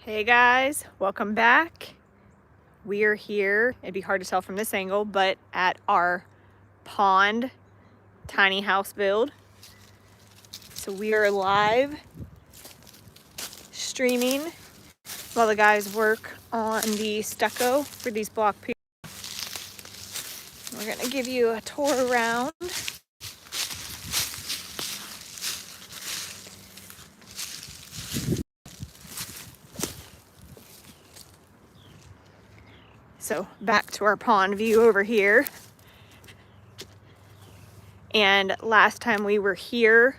Hey guys, welcome back. We are here, it'd be hard to tell from this angle, but at our pond tiny house build. So we are live streaming while the guys work on the stucco for these block piers. We're gonna give you a tour around. So back to our pond view over here. And last time we were here,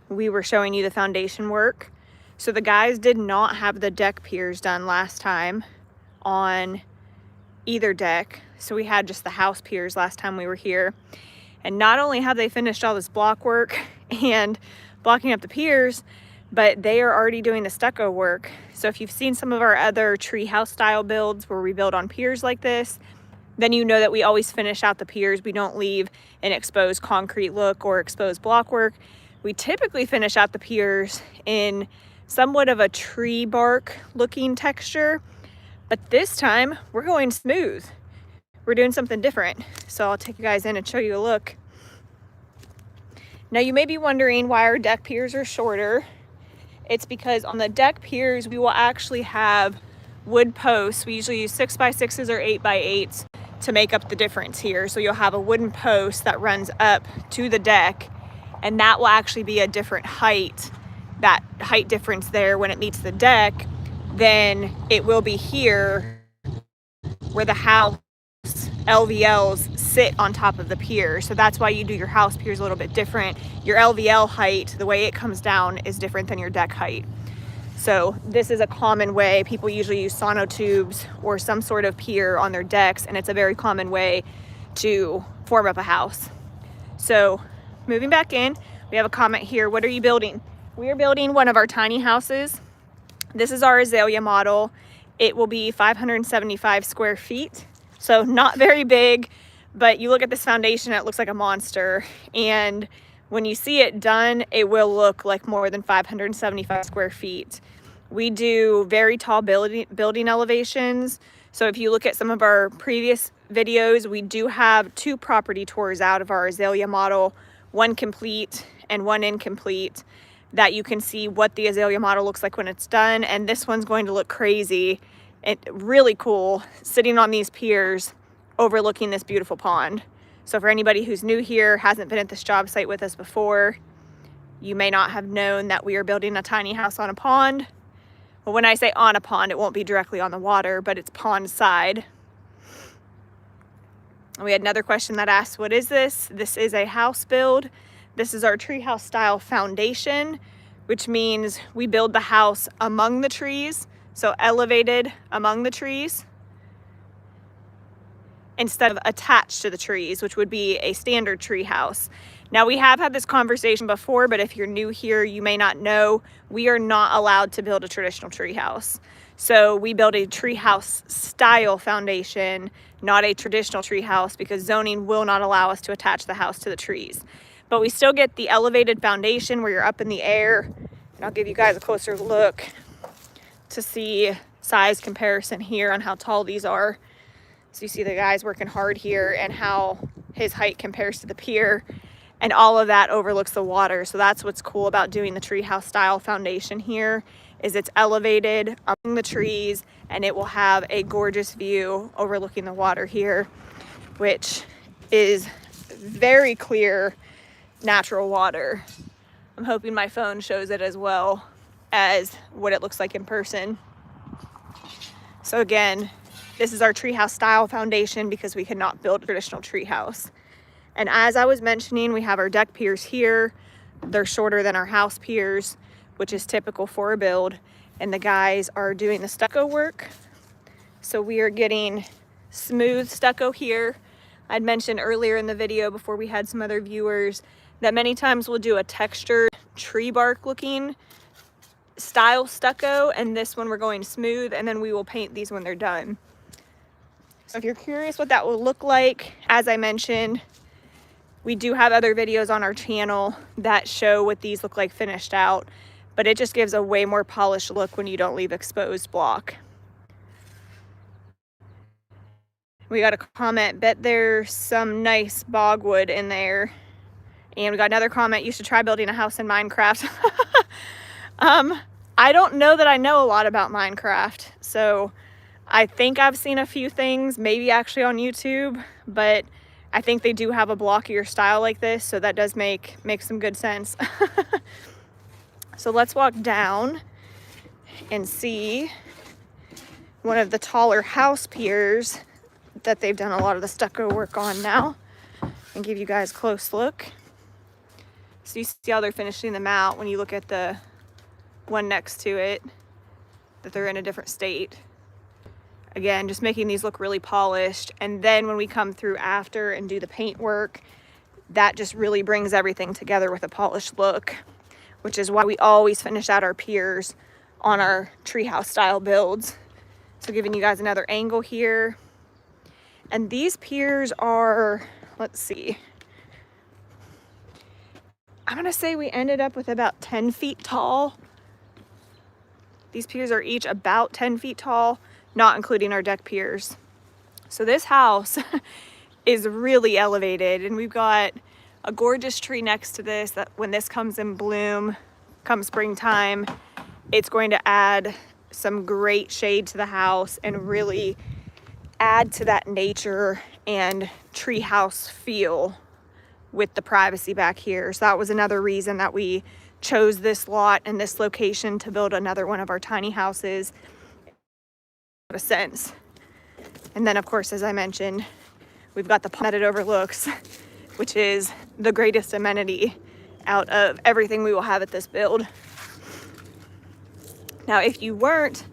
we were showing you the foundation work. So the guys did not have the deck piers done last time on either deck. So we had just the house piers last time we were here. And not only have they finished all this block work and blocking up the piers, but they are already doing the stucco work. So if you've seen some of our other treehouse style builds where we build on piers like this, then you know that we always finish out the piers. We don't leave an exposed concrete look or exposed block work. We typically finish out the piers in somewhat of a tree bark looking texture, but this time we're going smooth. We're doing something different. So I'll take you guys in and show you a look. Now you may be wondering why our deck piers are shorter. It's because on the deck piers, we will actually have wood posts. We usually use 6x6s or 8x8s to make up the difference here. So you'll have a wooden post that runs up to the deck, and that will actually be a different height. That height difference there when it meets the deck, then it will be here where the house LVLs sit on top of the pier. So that's why you do your house piers a little bit different. Your LVL height, the way it comes down, is different than your deck height. So this is a common way. People usually use sonotubes or some sort of pier on their decks, and it's a very common way to form up a house. So moving back in, we have a comment here. What are you building? We are building one of our tiny houses. This is our azalea model. It will be 575 square feet. So not very big, but you look at this foundation, it looks like a monster. And when you see it done, it will look like more than 575 square feet. We do very tall building elevations. So if you look at some of our previous videos, we do have 2 property tours out of our azalea model, one complete and one incomplete, that you can see what the azalea model looks like when it's done. And this one's going to look crazy. Really cool, sitting on these piers overlooking this beautiful pond. So for anybody who's new here, hasn't been at this job site with us before, you may not have known that we are building a tiny house on a pond. Well, when I say on a pond, it won't be directly on the water, but it's Pondside. We had another question that asked, what is this? This is a house build. This is our treehouse style foundation, which means we build the house among the trees. So elevated among the trees instead of attached to the trees, which would be a standard tree house. Now we have had this conversation before, but if you're new here, you may not know, we are not allowed to build a traditional tree house. So we build a tree house style foundation, not a traditional tree house, because zoning will not allow us to attach the house to the trees. But we still get the elevated foundation where you're up in the air. And I'll give you guys a closer look to see size comparison here on how tall these are. So you see the guys working hard here and how his height compares to the pier, and all of that overlooks the water. So that's what's cool about doing the treehouse style foundation here, is it's elevated among the trees and it will have a gorgeous view overlooking the water here, which is very clear natural water. I'm hoping my phone shows it as well as what it looks like in person. So again, this is our treehouse style foundation because we cannot build a traditional treehouse. And as I was mentioning, we have our deck piers here. They're shorter than our house piers, which is typical for a build. And the guys are doing the stucco work. So we are getting smooth stucco here. I'd mentioned earlier in the video before we had some other viewers that many times we'll do a textured tree bark looking style stucco, and this one we're going smooth, and then we will paint these when they're done. So if you're curious what that will look like, as I mentioned, we do have other videos on our channel that show what these look like finished out, but it just gives a way more polished look when you don't leave exposed block. We got a comment, bet there's some nice bogwood in there. And we got another comment, you should try building a house in Minecraft. I don't know that I know a lot about Minecraft, so I think I've seen a few things, maybe actually on YouTube, but I think they do have a blockier style like this, so that does make some good sense. So let's walk down and see one of the taller house piers that they've done a lot of the stucco work on now, and give you guys a close look. So you see how they're finishing them out when you look at the one next to it, that they're in a different state. Again, just making these look really polished. And then when we come through after and do the paint work, that just really brings everything together with a polished look, which is why we always finish out our piers on our treehouse style builds. So giving you guys another angle here. And these piers are, let's see, I'm gonna say we ended up with about 10 feet tall. These piers are each about 10 feet tall, not including our deck piers. So this house is really elevated, and we've got a gorgeous tree next to this that when this comes in bloom, come springtime, it's going to add some great shade to the house and really add to that nature and tree house feel with the privacy back here. So that was another reason that we chose this lot and this location to build another one of our tiny houses. A lot of sense. And then of course, as I mentioned, we've got the pond that it overlooks, which is the greatest amenity out of everything we will have at this build. Now, if you weren't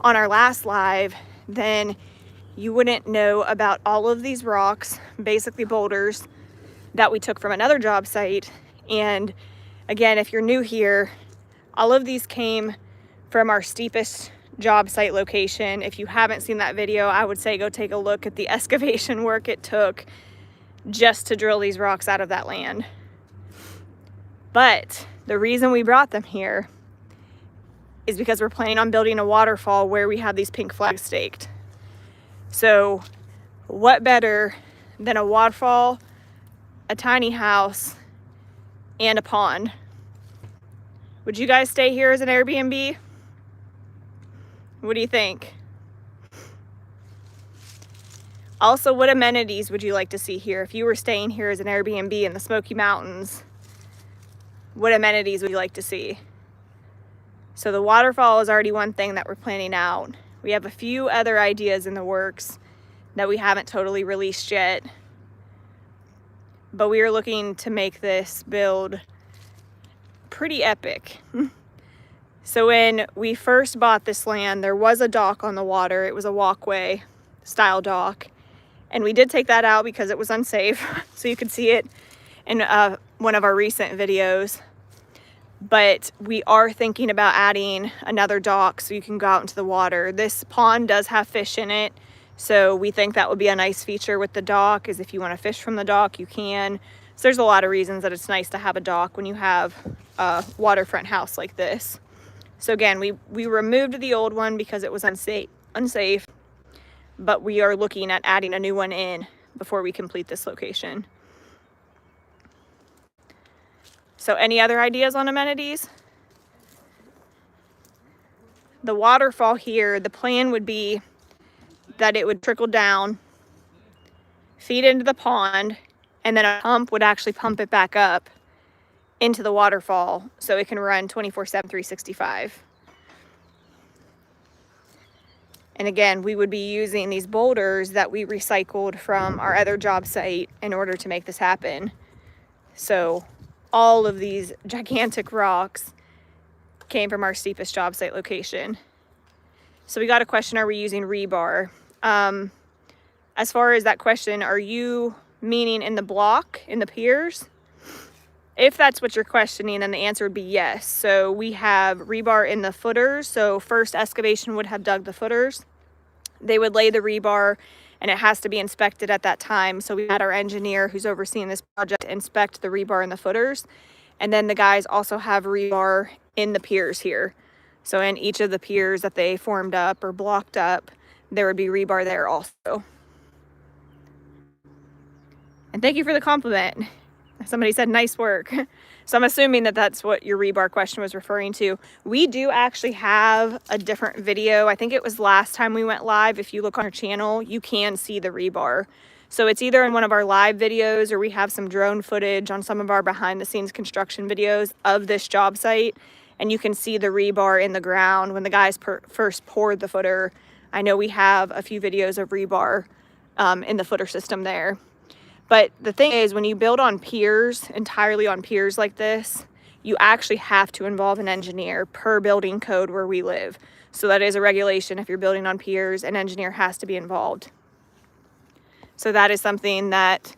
on our last live, then you wouldn't know about all of these rocks, basically boulders, that we took from another job site. And again, if you're new here, all of these came from our steepest job site location. If you haven't seen that video, I would say go take a look at the excavation work it took just to drill these rocks out of that land. But the reason we brought them here is because we're planning on building a waterfall where we have these pink flags staked. So what better than a waterfall, a tiny house, and a pond? Would you guys stay here as an Airbnb? What do you think? Also, what amenities would you like to see here? If you were staying here as an Airbnb in the Smoky Mountains, what amenities would you like to see? So the waterfall is already one thing that we're planning out. We have a few other ideas in the works that we haven't totally released yet, but we are looking to make this build pretty epic. So when we first bought this land, there was a dock on the water. It was a walkway style dock, and we did take that out because it was unsafe. So you could see it in one of our recent videos. But we are thinking about adding another dock so you can go out into the water. This pond does have fish in it, so we think that would be a nice feature with the dock, is if you want to fish from the dock, you can. So there's a lot of reasons that it's nice to have a dock when you have a waterfront house like this. So again, we removed the old one because it was unsafe, but we are looking at adding a new one in before we complete this location. So any other ideas on amenities? The waterfall here, the plan would be that it would trickle down, feed into the pond, and then a pump would actually pump it back up into the waterfall so it can run 24/7, 365. And again, we would be using these boulders that we recycled from our other job site in order to make this happen. So all of these gigantic rocks came from our steepest job site location. So we got a question, are we using rebar? As far as that question, are you meaning in the block, in the piers? If that's what you're questioning, then the answer would be yes. So we have rebar in the footers. So first excavation would have dug the footers. They would lay the rebar, and it has to be inspected at that time. So we had our engineer who's overseeing this project inspect the rebar in the footers. And then the guys also have rebar in the piers here. So in each of the piers that they formed up or blocked up, there would be rebar there also. And thank you for the compliment. Somebody said nice work. So I'm assuming that that's what your rebar question was referring to. We do actually have a different video. I think it was last time we went live. If you look on our channel, you can see the rebar. So it's either in one of our live videos, or we have some drone footage on some of our behind the scenes construction videos of this job site. And you can see the rebar in the ground when the guys first poured the footer. I know we have a few videos of rebar in the footer system there. But the thing is, when you build on piers, entirely on piers like this, you actually have to involve an engineer per building code where we live. So that is a regulation. If you're building on piers, an engineer has to be involved. So that is something that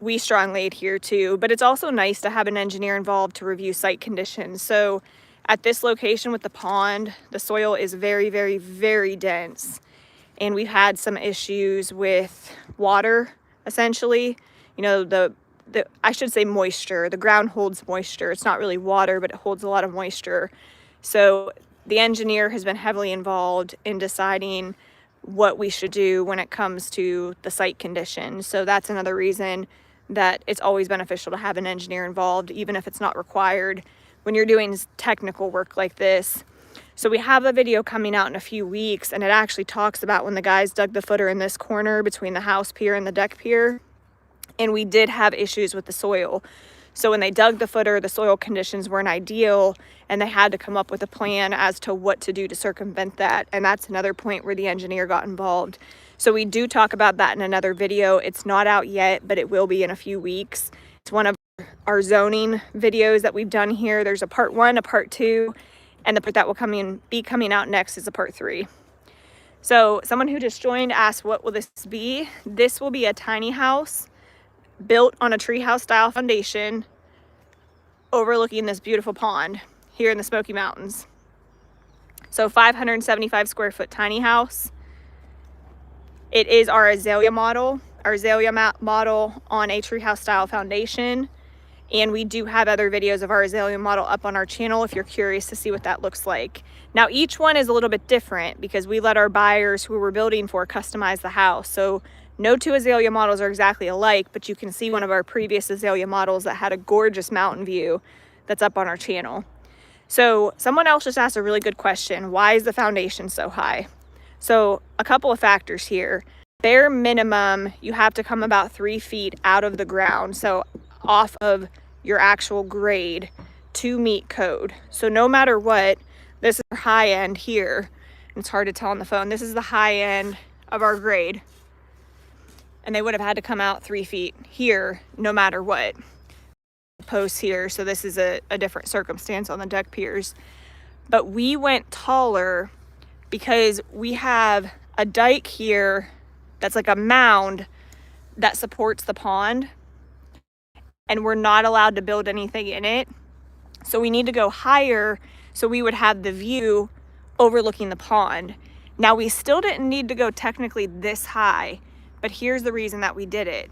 we strongly adhere to. But it's also nice to have an engineer involved to review site conditions. So at this location with the pond, the soil is very, very, very dense. And we've had some issues with water. Essentially, you know, I should say moisture. The ground holds moisture. It's not really water, but it holds a lot of moisture. So the engineer has been heavily involved in deciding what we should do when it comes to the site conditions. So that's another reason that it's always beneficial to have an engineer involved, even if it's not required when you're doing technical work like this. So we have a video coming out in a few weeks, and it actually talks about when the guys dug the footer in this corner between the house pier and the deck pier, and we did have issues with the soil. So when they dug the footer, the soil conditions weren't ideal, and they had to come up with a plan as to what to do to circumvent that. And that's another point where the engineer got involved. So we do talk about that in another video. It's not out yet, but it will be in a few weeks. It's one of our zoning videos that we've done here. There's a part 1, a part 2, and the part that will be coming out next is a part 3. So someone who just joined asked, what will this be? This will be a tiny house built on a treehouse style foundation overlooking this beautiful pond here in the Smoky Mountains. So 575 square foot tiny house. It is our azalea model on a treehouse style foundation. And we do have other videos of our azalea model up on our channel if you're curious to see what that looks like. Now, each one is a little bit different because we let our buyers who we're building for customize the house. So no two azalea models are exactly alike, but you can see one of our previous azalea models that had a gorgeous mountain view that's up on our channel. So someone else just asked a really good question. Why is the foundation so high? So a couple of factors here. Bare minimum, you have to come about 3 feet out of the ground. So off of your actual grade to meet code. So no matter what, this is our high end here. It's hard to tell on the phone. This is the high end of our grade. And they would have had to come out 3 feet here no matter what. Posts here, so this is a different circumstance on the deck piers. But we went taller because we have a dike here that's like a mound that supports the pond, and we're not allowed to build anything in it. So we need to go higher so we would have the view overlooking the pond. Now, we still didn't need to go technically this high, but here's the reason that we did it.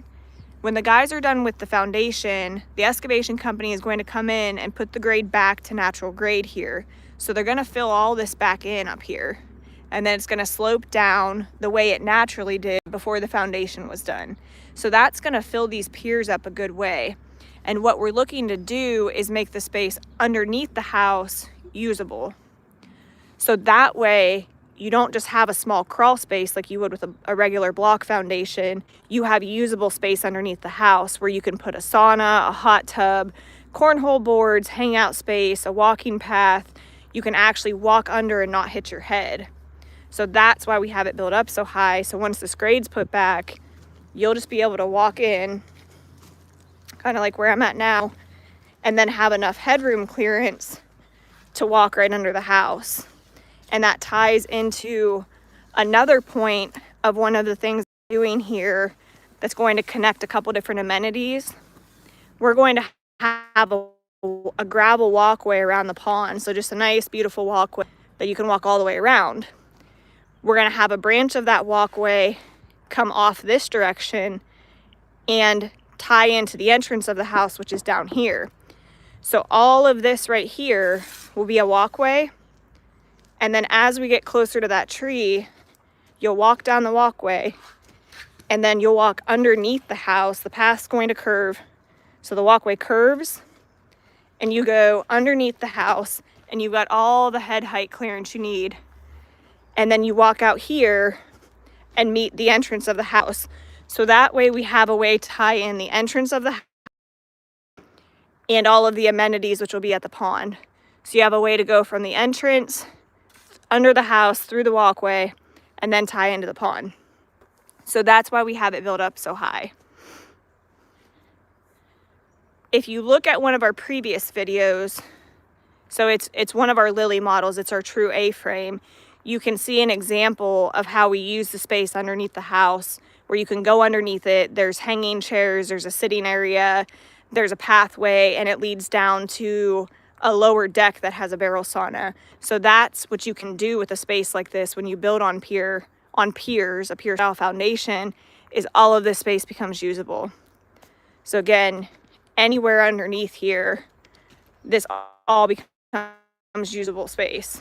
When the guys are done with the foundation, the excavation company is going to come in and put the grade back to natural grade here. So they're going to fill all this back in up here, and then it's going to slope down the way it naturally did before the foundation was done. So that's going to fill these piers up a good way. And what we're looking to do is make the space underneath the house usable. So that way, you don't just have a small crawl space like you would with a regular block foundation. You have usable space underneath the house where you can put a sauna, a hot tub, cornhole boards, hangout space, a walking path. You can actually walk under and not hit your head. So that's why we have it built up so high. So once this grade's put back, you'll just be able to walk in, kind of like where I'm at now, and then have enough headroom clearance to walk right under the house. And that ties into another point of one of the things we're doing here that's going to connect a couple different amenities. We're going to have a gravel walkway around the pond. So just a nice, beautiful walkway that you can walk all the way around. We're going to have a branch of that walkway come off this direction and tie into the entrance of the house, which is down here. So all of this right here will be a walkway. And then as we get closer to that tree, you'll walk down the walkway, and then you'll walk underneath the house. The path's going to curve. So the walkway curves, and you go underneath the house, and you've got all the head height clearance you need. And then you walk out here and meet the entrance of the house. So that way we have a way to tie in the entrance of the house and all of the amenities, which will be at the pond. So you have a way to go from the entrance, under the house, through the walkway, and then tie into the pond. So that's why we have it built up so high. If you look at one of our previous videos, so it's one of our Lily models, it's our true A-frame, you can see an example of how we use the space underneath the house, where you can go underneath it. There's hanging chairs, there's a sitting area, there's a pathway, and it leads down to a lower deck that has a barrel sauna. So that's what you can do with a space like this when you build on piers, a pier style foundation, is all of this space becomes usable. So again, anywhere underneath here, this all becomes usable space.